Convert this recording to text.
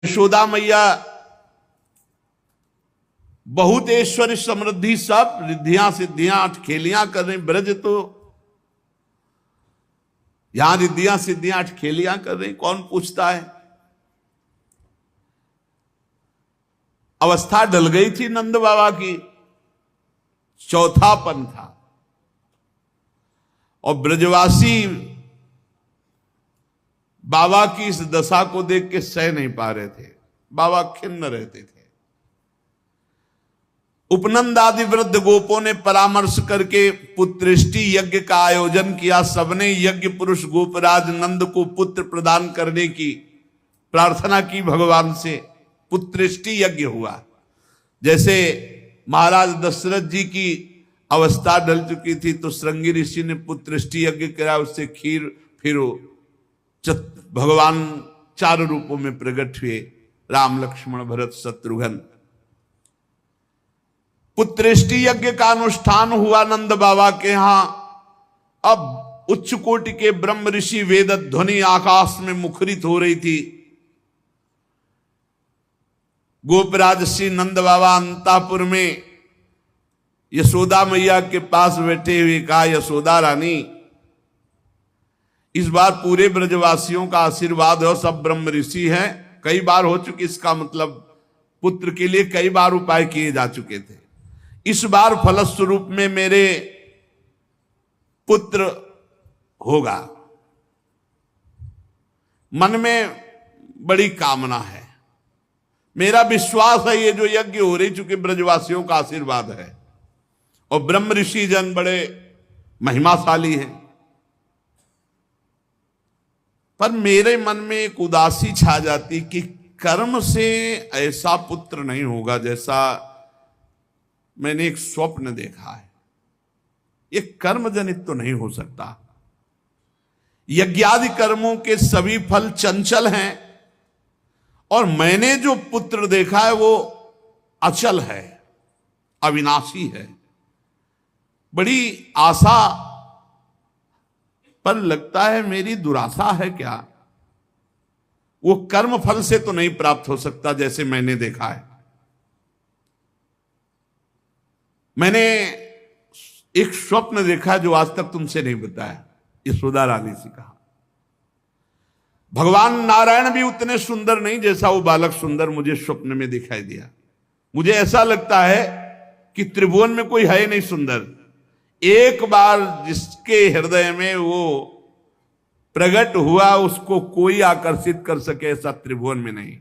यशोदा मैया बहुत ऐश्वर्य समृद्धि सब रिद्धियां सिद्धियां अठखेलियां कर रही। ब्रज तो यहां रिद्धियां सिद्धियां अठखेलियां कर रही, कौन पूछता है। अवस्था डल गई थी नंद बाबा की, चौथापन था, और ब्रजवासी बाबा की इस दशा को देख के सह नहीं पा रहे थे। बाबा खिन्न रहते थे। उपनंद आदि वृद्ध गोपों ने परामर्श करके पुत्रेष्टि यज्ञ का आयोजन किया। सबने यज्ञ पुरुष गोपराज नंद को पुत्र प्रदान करने की प्रार्थना की भगवान से। पुत्रेष्टि यज्ञ हुआ। जैसे महाराज दशरथ जी की अवस्था डल चुकी थी तो श्रृंगी ऋषि ने पुत्रेष्टि यज्ञ करा, उससे खीर, फिर भगवान 4 रूपों में प्रकट हुए, राम लक्ष्मण भरत शत्रुघ्न। पुत्रेष्टि यज्ञ का अनुष्ठान हुआ नंद बाबा के यहां। अब उच्च कोटि के ब्रह्म ऋषि वेद ध्वनि आकाश में मुखरित हो रही थी। गोपराज श्री नंद बाबा अंतापुर में यशोदा मैया के पास बैठे हुए कहा, यशोदा रानी, इस बार पूरे ब्रजवासियों का आशीर्वाद हो, सब ब्रह्म ऋषि हैं। कई बार हो चुकी, इसका मतलब पुत्र के लिए कई बार उपाय किए जा चुके थे। इस बार फलस्वरूप में मेरे पुत्र होगा। मन में बड़ी कामना है, मेरा विश्वास है ये जो यज्ञ हो रही, चूंकि ब्रजवासियों का आशीर्वाद है और ब्रह्म ऋषि जन बड़े महिमाशाली हैं, पर मेरे मन में एक उदासी छा जाती कि कर्म से ऐसा पुत्र नहीं होगा जैसा मैंने एक स्वप्न देखा है। ये कर्म जनित तो नहीं हो सकता। यज्ञादि कर्मों के सभी फल चंचल हैं और मैंने जो पुत्र देखा है वो अचल है, अविनाशी है। बड़ी आशा, पर लगता है मेरी दुराशा है क्या। वो कर्म फल से तो नहीं प्राप्त हो सकता जैसे मैंने देखा है। मैंने एक स्वप्न देखा जो आज तक तुमसे नहीं बताया, यशोदा रानी से कहा। भगवान नारायण भी उतने सुंदर नहीं जैसा वो बालक सुंदर मुझे स्वप्न में दिखाई दिया। मुझे ऐसा लगता है कि त्रिभुवन में कोई है नहीं सुंदर। एक बार जिसके हृदय में वो प्रकट हुआ उसको कोई आकर्षित कर सके ऐसा त्रिभुवन में नहीं।